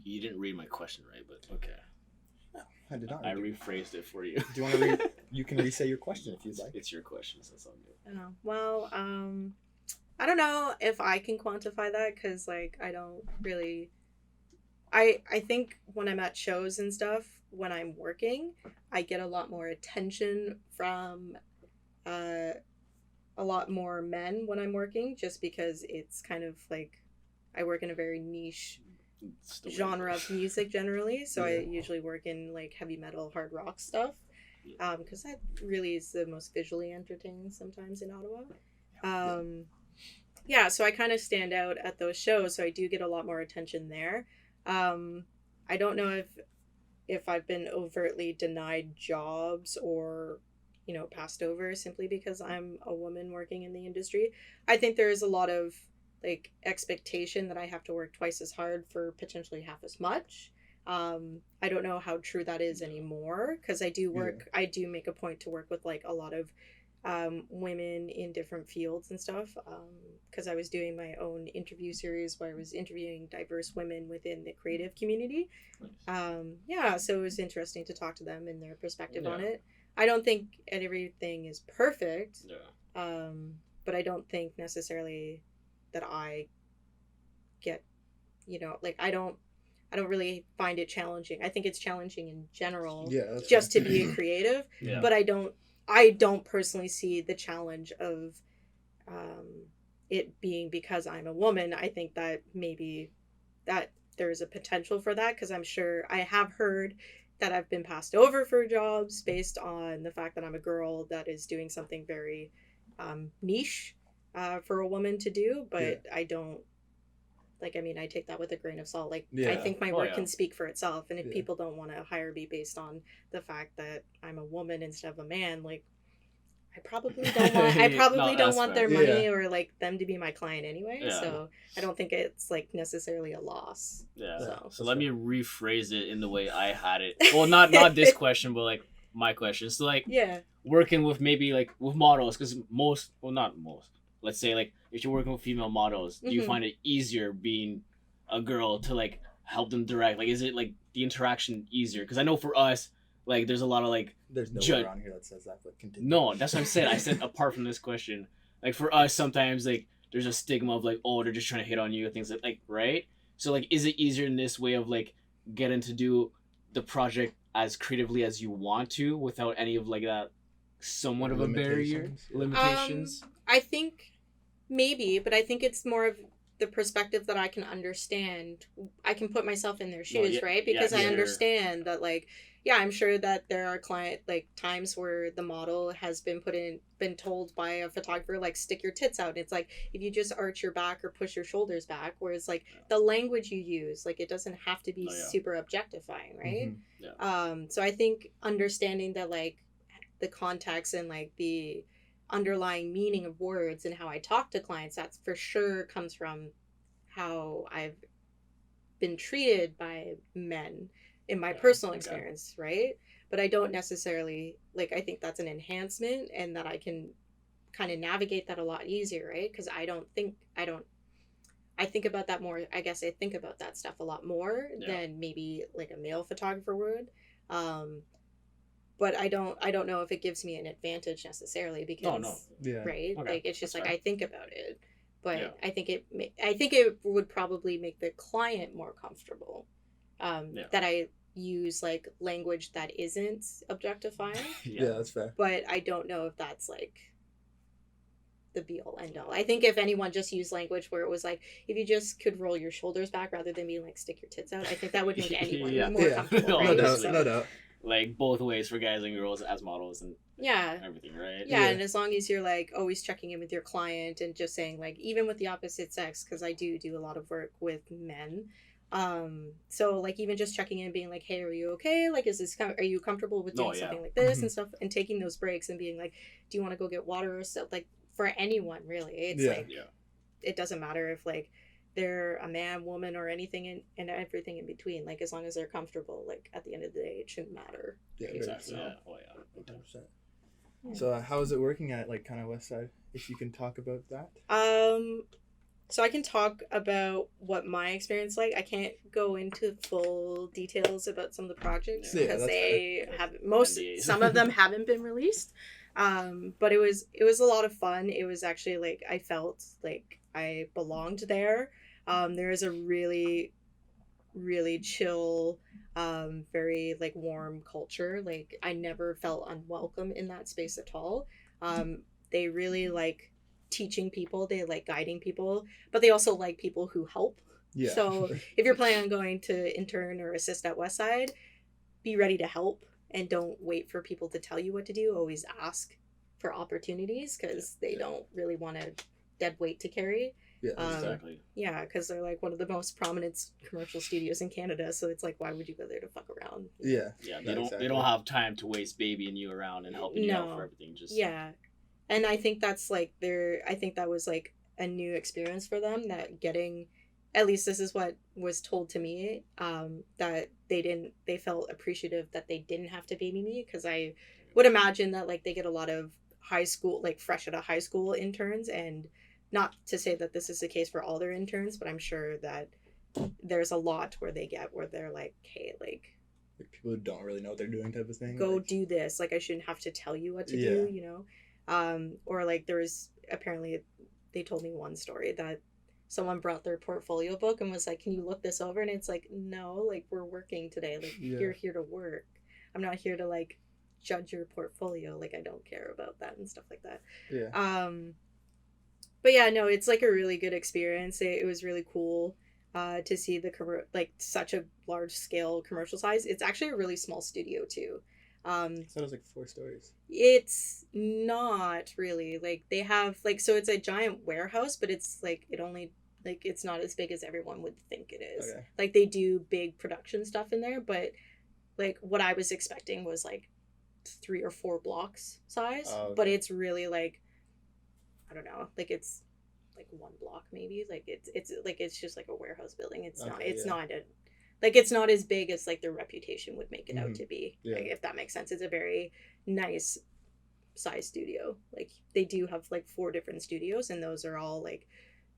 You didn't read my question right, but okay. No, I did not. I rephrased it for you. Do you want to read? You can re-say your question if you'd like. It's your question, so that's all good. I know. Well, I don't know if I can quantify that because, like, I don't really. I think when I'm at shows and stuff, when I'm working, I get a lot more attention from a lot more men when I'm working, just because it's kind of like I work in a very niche genre of music generally, so I usually work in like heavy metal, hard rock stuff, because that really is the most visually entertaining sometimes in Ottawa. Yeah, so I kind of stand out at those shows, so I do get a lot more attention there. I don't know if I've been overtly denied jobs or, you know, passed over simply because I'm a woman working in the industry. I think there is a lot of like expectation that I have to work twice as hard for potentially half as much. I don't know how true that is anymore, because I do make a point to work with like a lot of women in different fields and stuff, because I was doing my own interview series where I was interviewing diverse women within the creative community. So it was interesting to talk to them and their perspective on it. I don't think everything is perfect, but I don't think necessarily that I get, you know, like I don't really find it challenging. I think it's challenging in general, just to be a creative, but I don't personally see the challenge of it being because I'm a woman. I think that maybe that there's a potential for that, because I'm sure I have heard that I've been passed over for jobs based on the fact that I'm a girl that is doing something very niche for a woman to do, but I don't, like, I mean, I take that with a grain of salt. Like, I think my work can speak for itself, and if people don't want to hire me based on the fact that I'm a woman instead of a man, like, I probably don't want their money or like them to be my client anyway. So I don't think it's like necessarily a loss. So let me rephrase it in the way I had it. Well, not this question, but like my question. So like working with maybe like with models, because not most. Let's say like if you're working with female models, do you find it easier being a girl to like help them direct? Like, is it like the interaction easier? Because I know for us, like, there's a lot of like. There's nowhere around here that says that, but continue. No, that's what I'm saying. I said apart from this question, like for us, sometimes like there's a stigma of like, oh, they're just trying to hit on you, things like right. So like, is it easier in this way of like getting to do the project as creatively as you want to without any of like that somewhat of a barrier limitations? I think maybe, but I think it's more of the perspective that I can understand. I can put myself in their shoes, right? Because I understand that, like, I'm sure that there are times where the model has been told by a photographer, like, stick your tits out. It's like, if you just arch your back or push your shoulders back, whereas like the language you use, like, it doesn't have to be super objectifying, right? So I think understanding that, like, the context and like the underlying meaning of words and how I talk to clients, that's for sure comes from how I've been treated by men in my personal experience, right? But I don't necessarily, like, I think that's an enhancement, and that I can kind of navigate that a lot easier, right? Because I think about that more. I guess I think about that stuff a lot more than maybe like a male photographer would. But I don't know if it gives me an advantage necessarily, because right, like, it's just like I think about it, but I think it would probably make the client more comfortable, that I use like language that isn't objectifying. Yeah, that's fair. But I don't know if that's like the be all end all. I think if anyone just used language where it was like, if you just could roll your shoulders back rather than being like stick your tits out, I think that would make anyone Yeah. more comfortable. No Right? doubt, So, no doubt. Like both ways for guys and girls as models and yeah. everything, right? Yeah, Yeah. and as long as you're like always checking in with your client and just saying like, even with the opposite sex, because I do a lot of work with men. So like even just checking in, being like, hey, are you okay? Like, is this are you comfortable with doing something like this and stuff, and taking those breaks and being like, do you want to go get water or stuff? Like for anyone really, it's like it doesn't matter if like they're a man, woman, or anything and everything in between. Like as long as they're comfortable, like at the end of the day, it shouldn't matter. Yeah, Exactly. so. Yeah. Oh yeah. 100%. So how is it working at like kind of West Side? If you can talk about that. So I can talk about what my experience like. I can't go into full details about some of the projects because they have some of them haven't been released. But it was a lot of fun. It was actually like I felt like I belonged there. There is a really, really chill, very like warm culture. Like I never felt unwelcome in that space at all. They really like teaching people, they like guiding people, but they also like people who help. Yeah. So if you're planning on going to intern or assist at Westside, be ready to help and don't wait for people to tell you what to do. Always ask for opportunities because they don't really want a dead weight to carry. Yeah, exactly. Yeah, because they're like one of the most prominent commercial studios in Canada, so it's like, why would you go there to fuck around? Yeah. Yeah, they don't have time to waste babying you around and helping you out for everything. And I think that's like I think that was like a new experience for them, that getting, at least this is what was told to me, that they felt appreciative that they didn't have to baby me, because I would imagine that like they get a lot of high school, like fresh out of high school interns, and not to say that this is the case for all their interns, but I'm sure that there's a lot where they're like, hey, like people who don't really know what they're doing type of thing. Go do this. Like I shouldn't have to tell you what to do, you know? Or like there was, apparently they told me one story that someone brought their portfolio book and was like, can you look this over? And it's like, no, like we're working today. Like you're here to work. I'm not here to like judge your portfolio. Like I don't care about that and stuff like that. Yeah. But yeah, no, it's like a really good experience. It was really cool to see like such a large scale commercial size. It's actually a really small studio too. So it was like 4 stories. It's not really, like they have like, so it's a giant warehouse, but it's like it's not as big as everyone would think it is. Okay. Like they do big production stuff in there, but like what I was expecting was like 3 or 4 blocks size. Oh, okay. But it's really like, I don't know, like it's like 1 block maybe. Like it's just like a warehouse building. It's not as big as like their reputation would make it out to be. Yeah. Like, if that makes sense. It's a very nice size studio. Like they do have like 4 different studios, and those are all like,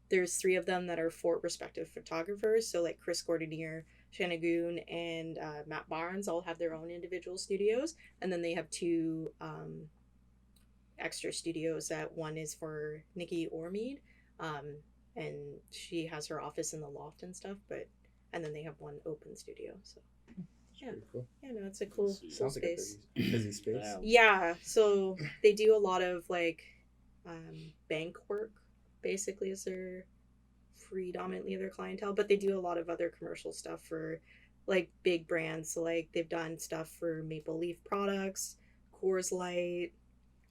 there's 3 of them that are 4 respective photographers. So like Chris Gordonier, Shanagoon, and Matt Barnes all have their own individual studios, and then they have 2 extra studios. That one is for Nikki Ormead, and she has her office in the loft and stuff, and then they have 1 open studio. So yeah, cool. Yeah, no, it's a cool space. Like a busy space. Yeah, so they do a lot of like bank work, basically, is their predominantly their clientele, but they do a lot of other commercial stuff for like big brands. So like they've done stuff for Maple Leaf Products, Coors Light,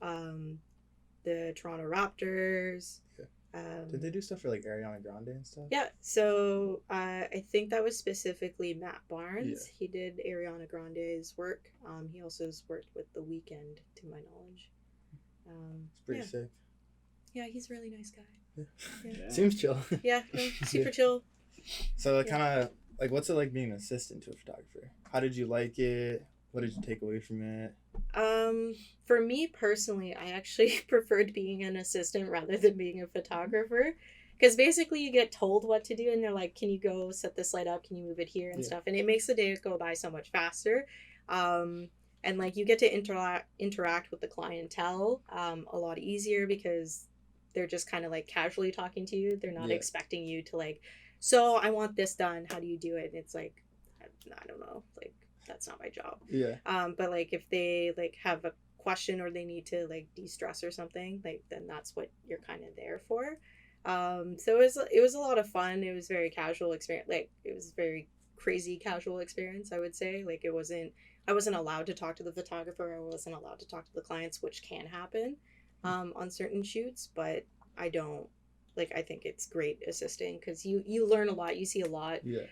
the Toronto Raptors. Did they do stuff for like Ariana Grande and stuff? Yeah, so I think that was specifically Matt Barnes. Yeah. He did Ariana Grande's work. He also has worked with The Weeknd, to my knowledge. It's pretty sick. Yeah, he's a really nice guy. Yeah. Seems chill. Yeah, super chill. So kind of like, what's it like being an assistant to a photographer? How did you like it? What did you take away from it? For me personally, I actually preferred being an assistant rather than being a photographer, because basically you get told what to do and they're like, can you go set this light up? Can you move it here and stuff? And it makes the day go by so much faster. And like you get to interact with the clientele a lot easier, because they're just kind of like casually talking to you. They're not expecting you to like, so I want this done. How do you do it? And it's like, I don't know, like, that's not my job. Yeah. But like if they like have a question or they need to like de-stress or something, like then that's what you're kind of there for. So it was a lot of fun. It was very casual experience. Like it was very crazy casual experience, I would say. Like I wasn't allowed to talk to the photographer. I wasn't allowed to talk to the clients, which can happen on certain shoots, but I don't. Like, I think it's great assisting because you learn a lot. You see a lot. Yeah.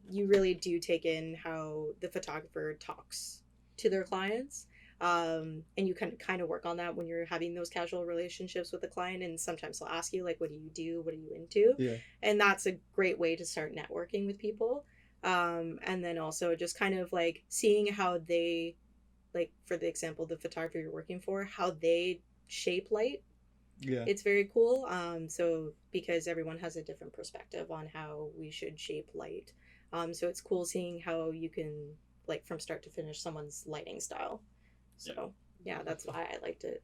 You really do take in how the photographer talks to their clients. And you can kind of work on that when you're having those casual relationships with the client. And sometimes they'll ask you, like, what do you do? What are you into? Yeah. And that's a great way to start networking with people. And then also just kind of like seeing how they, like, for the example, the photographer you're working for, how they shape light. Yeah. It's very cool. So because everyone has a different perspective on how we should shape light. So it's cool seeing how you can, like, from start to finish someone's lighting style. So yeah, that's why I liked it.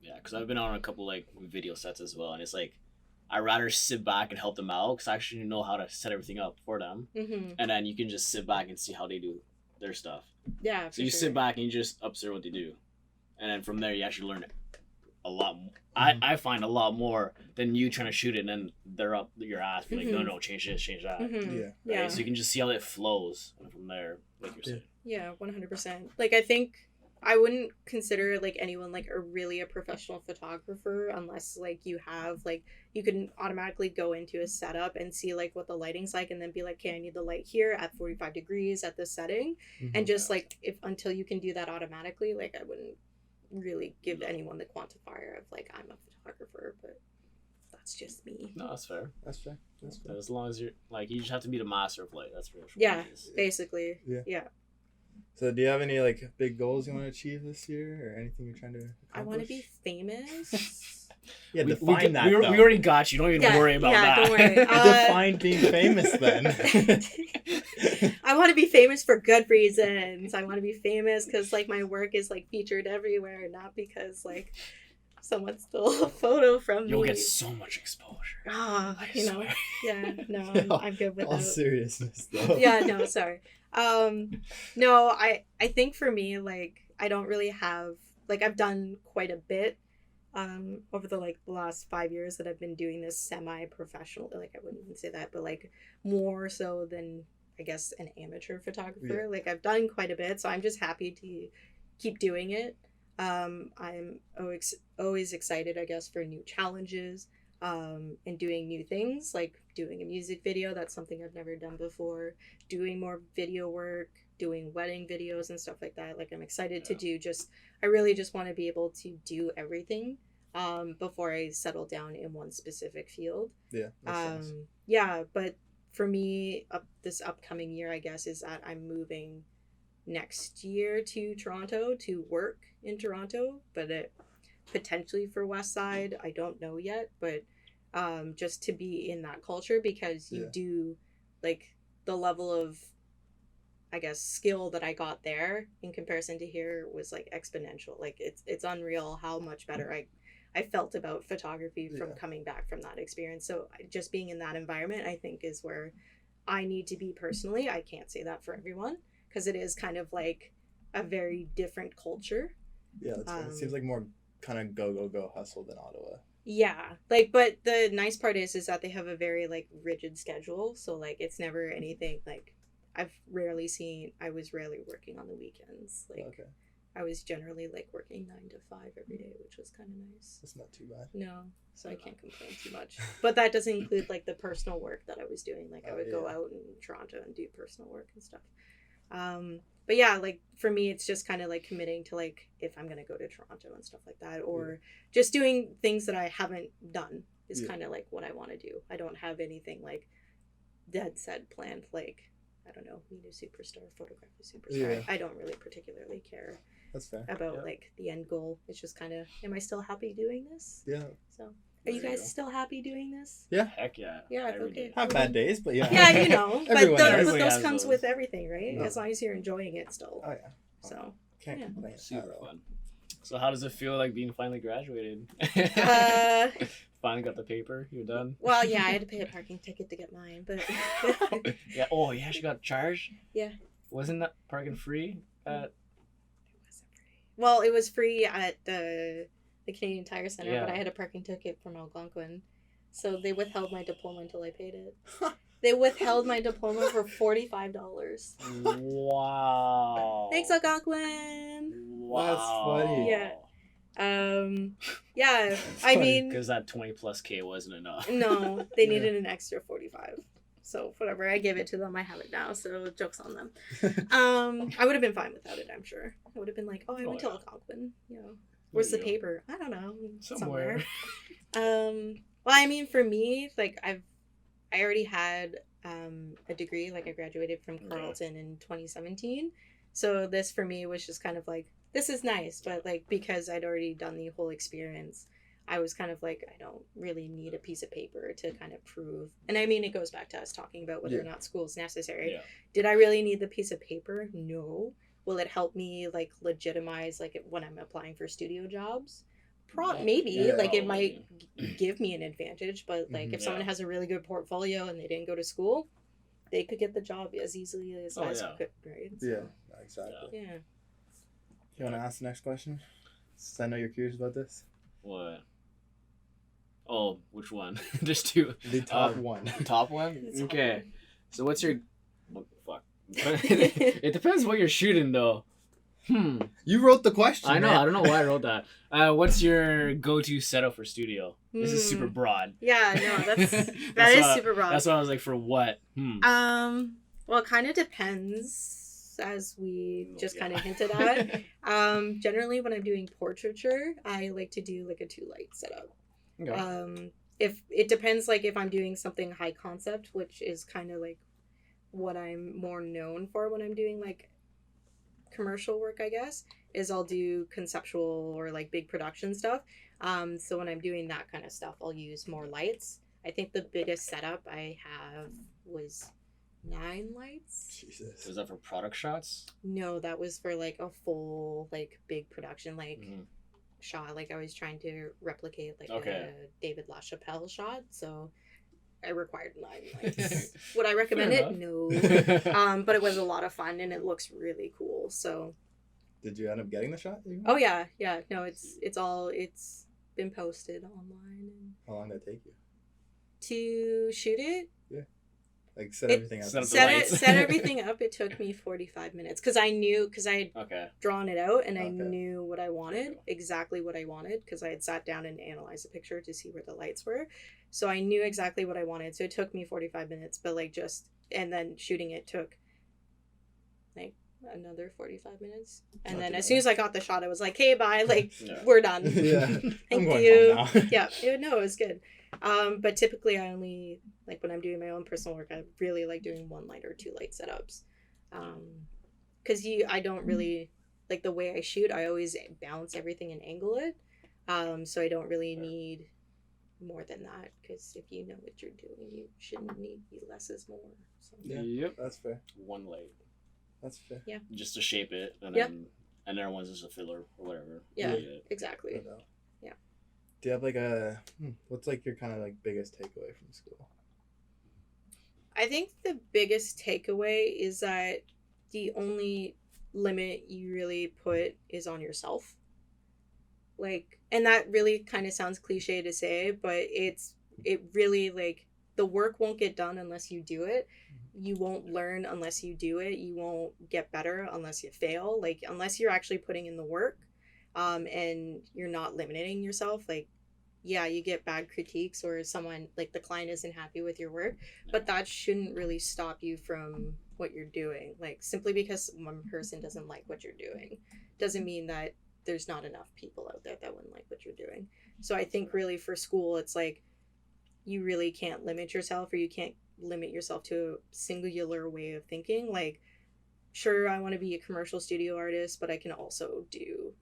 Yeah, because I've been on a couple like video sets as well, and it's like I'd rather sit back and help them out because I actually know how to set everything up for them, and then you can just sit back and see how they do their stuff. Yeah. So you sit back and you just observe what they do, and then from there you actually learn a lot. I find a lot more than you trying to shoot it and then they're up your ass like no change this, change that. Yeah. Right? So you can just see how it flows, and from there, like you're saying. Yeah, 100%. Like I think I wouldn't consider like anyone like a professional photographer unless like you have like you can automatically go into a setup and see like what the lighting's like and then be like, okay, I need the light here at 45 degrees at this setting, and just like if until you can do that automatically, like I wouldn't really give anyone the quantifier of like I'm a photographer, but that's just me. No, that's fair. That's fair. As long as you're like you just have to be the master of light. That's for sure. Yeah, basically. Yeah. So do you have any like big goals you want to achieve this year or anything you're trying to accomplish? I want to be famous. Yeah, define that. We already got you. Don't even worry about that. Don't worry. Define being famous then. I want to be famous for good reasons. I want to be famous because like my work is like featured everywhere, not because like someone stole a photo from me. You'll get so much exposure. You know. Yeah, no, I'm good with all that. seriousness though. Yeah, no, sorry. No, I think for me, like, I don't really have, like, I've done quite a bit, over the last 5 years that I've been doing this semi-professional, like, I wouldn't even say that, but, like, more so than, I guess, an amateur photographer. Yeah. Like, I've done quite a bit, so I'm just happy to keep doing it. I'm always excited, I guess, for new challenges, and doing new things, like doing a music video. That's something I've never done before. Doing more video work, doing wedding videos and stuff like that. Like I'm excited to do I really just want to be able to do everything before I settle down in one specific field. Yeah. Yeah, but for me, this upcoming year, I guess, is that I'm moving next year to Toronto to work in Toronto, but potentially for West Side, I don't know yet, but just to be in that culture because you do like the level of, I guess, skill that I got there in comparison to here was like exponential. Like it's unreal how much better I felt about photography from coming back from that experience. So just being in that environment, I think, is where I need to be personally. I can't say that for everyone because it is kind of like a very different culture. Yeah, it seems like more kind of go hustle than Ottawa. Yeah, like, but the nice part is that they have a very like rigid schedule, so like it's never anything like I was rarely working on the weekends. Like I was generally like working 9 to 5 every day, which was kind of nice. That's not too bad. No, so I can't complain too much. But that doesn't include like the personal work that I was doing. Like I would go out in Toronto and do personal work and stuff. But yeah, like for me, it's just kind of like committing to like if I'm gonna go to Toronto and stuff like that, or just doing things that I haven't done is kind of like what I want to do. I don't have anything like dead set planned. Like I don't know, meet a superstar, photograph a superstar. I don't really particularly care. That's fair. About like the end goal. It's just kind of, am I still happy doing this? Yeah. So. Are you guys still happy doing this? Yeah. Heck yeah. Yeah, okay. Have bad days, but yeah. Yeah, you know. Everyone but those comes with everything, right? No. As long as you're enjoying it still. Oh, yeah. So. Can't complain. Super fun. So how does it feel like being finally graduated? finally got the paper. You're done. Well, yeah, I had to pay a parking ticket to get mine, but Yeah. Oh, yeah. She got charged. yeah. Wasn't that parking free? Well, it was free at the Canadian Tire Center, Yeah. but I had a parking ticket from Algonquin, so they withheld my diploma until I paid it. They withheld my diploma for $45. Wow. Thanks, Algonquin. Wow. That's funny. Yeah. Yeah. I mean, because that 20 plus K wasn't enough. no, they Yeah. needed an extra 45. So whatever, I gave it to them. I have it now, so joke's on them. I would have been fine without it, I'm sure. I would have been like, oh, I went to yeah. Algonquin. You know, where's the There you go. paper? I don't know, Somewhere. Well, I mean, for me, like I already had a degree. Like I graduated from Carleton in 2017. So this for me was just kind of like, this is nice, but like because I'd already done the whole experience, I was kind of like, I don't really need a piece of paper to kind of prove. And I mean, it goes back to us talking about whether or not school is necessary. Yeah. Did I really need the piece of paper? No. Will it help me like legitimize like when I'm applying for studio jobs? Maybe. Yeah. Like it might give me an advantage, but like if someone Yeah. has a really good portfolio and they didn't go to school, they could get the job as easily as I could, right? So, Yeah, exactly. yeah. You want to ask the next question? Since I know you're curious about this. What? Oh, which one? There's two. The top one. Top one? It's Okay. hard. So what's your... What the fuck? It depends what you're shooting, though. You wrote the question. I know. man. I don't know why I wrote that. What's your go-to setup for studio? This is super broad. Yeah, no, that That's is why- super broad. That's why I was like, for what? Well, it kind of depends, as we just kind of hinted at. Generally, when I'm doing portraiture, I like to do like a 2-light setup. Okay. If it depends, like if I'm doing something high concept, which is kind of like what I'm more known for when I'm doing like commercial work, I guess, is I'll do conceptual or like big production stuff. So when I'm doing that kind of stuff, I'll use more lights. I think the biggest setup I have was 9 lights. Jesus. Was that for product shots? No, that was for like a full like big production like Mhm. shot. Like I was trying to replicate like Okay. a David LaChapelle shot, so I required 9 lights. Would I recommend Fair it? No. But it was a lot of fun and it looks really cool. So Did you end up getting the shot? oh yeah. No, it's been posted online. And How long did that take you? to shoot it, Like set It- everything up. Set up the set lights. everything up, it took me 45 minutes because I had Okay. drawn it out and I Okay. knew what I wanted, exactly what I wanted, because I had sat down and analyzed the picture to see where the lights were. So I knew exactly what I wanted. So it took me 45 minutes, but like and then shooting it took like another 45 minutes. And Not then too as soon as I got the shot, I was like, hey, bye, like Yeah. we're done. Yeah. Thank I'm going you. home now. Yeah, no, it was good. But typically I only, like when I'm doing my own personal work, I really like doing 1-light or 2-light setups. Because I don't really, like the way I shoot, I always balance everything and angle it. So I don't really need more than that, because if you know what you're doing, you shouldn't need less is more. So. Yeah. Yep. That's fair. 1 light. That's fair. Yeah. Just to shape it, and Yep. then everyone's just a filler or whatever. Yeah. Yeah. Exactly. No doubt. Yeah. Do you have like what's like your kind of like biggest takeaway from school? I think the biggest takeaway is that the only limit you really put is on yourself. Like, and that really kind of sounds cliche to say, but it really, like, the work won't get done unless you do it. You won't learn unless you do it. You won't get better unless you fail. Like, unless you're actually putting in the work, and you're not limiting yourself. Like, yeah, you get bad critiques or someone, like the client isn't happy with your work, but that shouldn't really stop you from what you're doing. Like, simply because one person doesn't like what you're doing doesn't mean that there's not enough people out there that wouldn't like what you're doing. So I think really for school, it's like you really can't limit yourself, or you can't limit yourself to a singular way of thinking. Like, sure, I want to be a commercial studio artist, but I can also do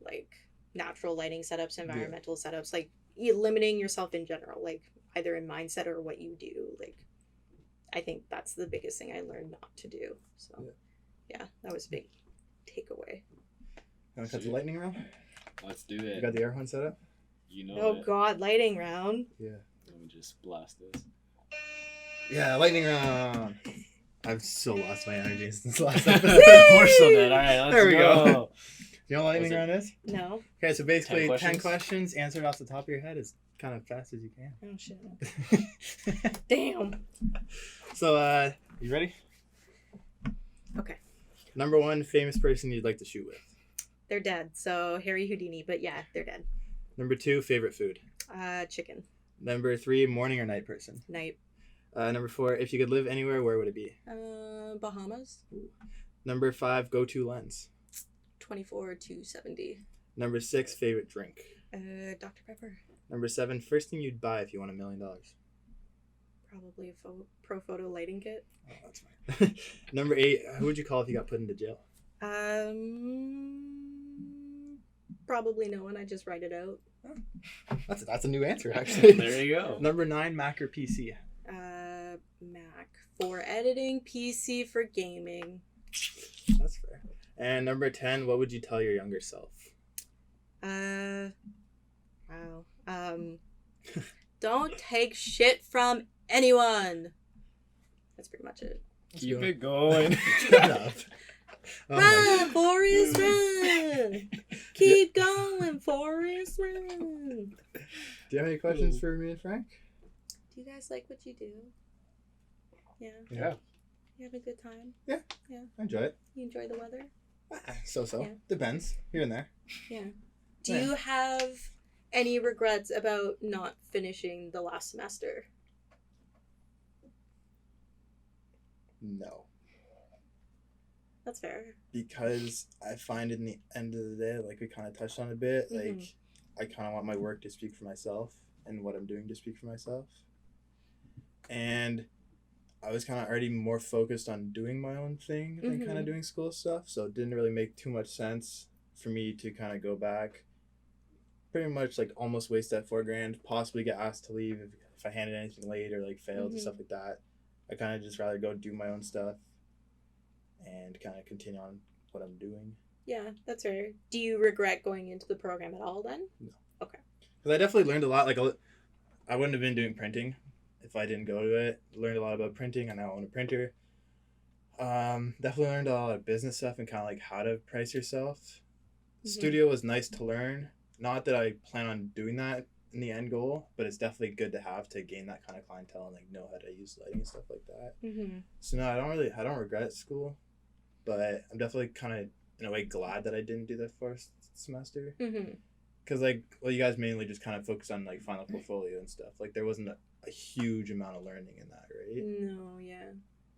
like natural lighting setups, environmental setups, like you limiting yourself in general, like either in mindset or what you do. Like, I think that's the biggest thing I learned not to do. So yeah, that was a big takeaway. Want to cut the lightning round? Let's do You it. got the air horn set up? You know Oh it. God, lighting round. Yeah. Let me just blast this. Yeah, lightning round. I've so lost my energy since the last episode. We're so dead. All right, let's There we go. go. You know what lightning Was it- round is? No. Okay, so basically 10 questions? questions answered off the top of your head as kind of fast as you can. Oh shit. Damn. So, you ready? Okay. Number 1 famous person you'd like to shoot with. They're dead. So Harry Houdini, but yeah, they're dead. Number 2 favorite food. Chicken. Number 3 morning or night person. Night. Number 4 if you could live anywhere, where would it be? Bahamas. Number 5 go-to lens. 24 to 70. Number 6 favorite drink. Dr. Pepper. Number 7 first thing you'd buy if you won $1 million. Probably a pro photo lighting kit. Oh, that's fine. Number 8 who would you call if you got put into jail? Probably no one. I just write it out. That's a new answer actually. There you go. Number 9 Mac or PC. Mac for editing, PC for gaming. That's fair. And number 10 what would you tell your younger self? Wow. Don't take shit from anyone. That's pretty much it. Keep it going. Shut up. Oh Run, Forrest, run! Keep going, Forrest, run! Do you have any questions for me and Frank? Do you guys like what you do? Yeah. Yeah. You have a good time? I enjoy it. You enjoy the weather? So. Yeah. Depends. Here and there. Yeah. Do Yeah. you have any regrets about not finishing the last semester? No. That's fair. Because I find in the end of the day, like we kind of touched on a bit, Mhm. like I kind of want my work to speak for myself and what I'm doing to speak for myself. And I was kind of already more focused on doing my own thing than kind Mhm. of doing school stuff. So it didn't really make too much sense for me to kind of go back. Pretty much like almost waste that $4,000, possibly get asked to leave if I handed anything late or like failed and Mhm. stuff like that. I kind of just rather go do my own stuff and kind of continue on what I'm doing. Yeah, that's fair. Do you regret going into the program at all then? Because I definitely learned a lot. Like I wouldn't have been doing printing if I didn't go to it. Learned a lot about printing. I now own a printer. Definitely learned a lot of business stuff and kind of like how to price yourself. Mhm. Studio was nice to learn. Not that I plan on doing that in the end goal, but it's definitely good to have to gain that kind of clientele and like know how to use lighting and stuff like that. Mm-hmm. So no, I don't regret school, but I'm definitely kind of in a way glad that I didn't do that first semester. Mm-hmm. Because you guys mainly just kind of focus on like final portfolio and stuff. Like there wasn't a huge amount of learning in that, right? No, yeah.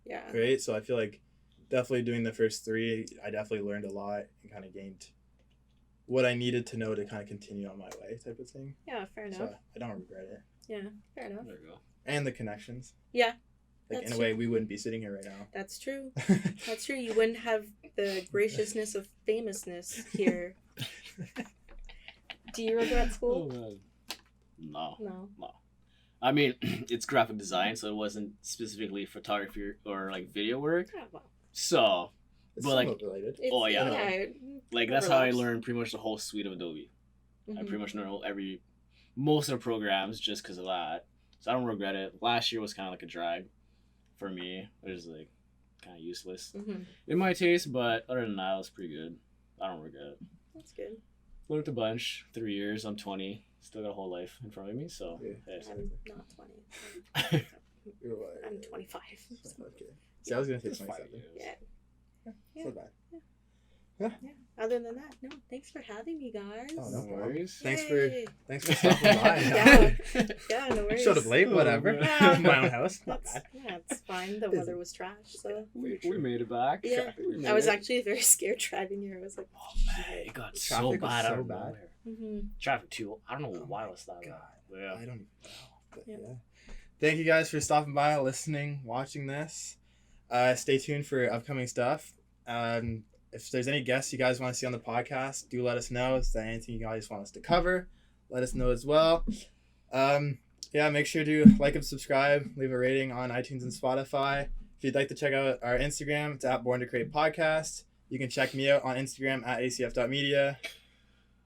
Yeah. Right. So I feel like definitely doing the first 3, I definitely learned a lot and kind of gained what I needed to know to kind of continue on my way, type of thing. Yeah, fair enough. So I don't regret it. Yeah, fair enough. There you go. And the connections. Yeah. Like That's in a way, true. we wouldn't be sitting here right now. That's true. That's true. You wouldn't have the graciousness of famousness here. Do you regret Oh, school? man. No. No. I mean, it's graphic design, so it wasn't specifically photography or like video work. Oh, well. So, It's but like, somewhat related. It's, Oh, yeah. it that's how I overlaps. learned pretty much the whole suite of Adobe. I Mhm. pretty much know most of the programs just because of that. So I don't regret it. Last year was kind of like a drag for me. It was like kind of useless Mhm. in my taste, but other than that, it was pretty good. I don't regret it. That's good. Learned a bunch. 3 years. I'm 20. Still got a whole life in front of me. So Yeah. hey. I'm not 20. You're what? I'm 25. So. Okay. See, I was gonna say It's 5 27. years. Yeah. It's not bad. Yeah. Other than that, no. Thanks for having me, guys. Oh, No no problem. worries. Thanks Yay. for stopping by. Yeah. Yeah, no worries. Showed up late, whatever. Yeah. My own house. Not That's, bad. yeah, it's fine. The Busy. weather was trash, so. We made it back. Yeah. We made I was it. actually very scared driving here. I was like, Oh man, it got so Traffic was bad so out of bad. nowhere. mm-hmm. Traffic too. I don't know Oh why my it was that bad. God. Yeah. I don't even know. But Yeah. yeah. Thank you guys for stopping by, listening, watching this. Stay tuned for upcoming stuff. If there's any guests you guys want to see on the podcast, do let us know. Is there anything you guys want us to cover? Let us know as well. Yeah, make sure to like and subscribe, leave a rating on iTunes and Spotify. If you'd like to check out our Instagram, it's @Born to Create Podcast. You can check me out on Instagram @Acef.media.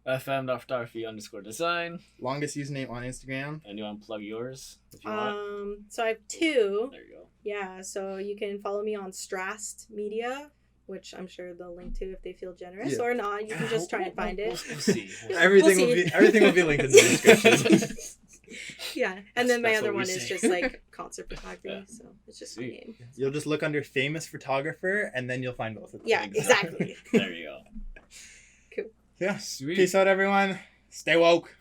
FM.photography_design. Longest username on Instagram. And you want to plug yours if you want? So I have 2. There you go. Yeah, so you can follow me on Acef.media, which I'm sure they'll link to if they feel generous, or not. You can just try and find it. We'll see. Everything will be linked in the description. Yeah, and then my That's other what we one is say. just like concert photography, Yeah. so it's just my Sweet. name. You'll just look under famous photographer, and then you'll find both of them. Yeah, exactly. There you go. Yeah. Sweet. Peace out, everyone. Stay woke.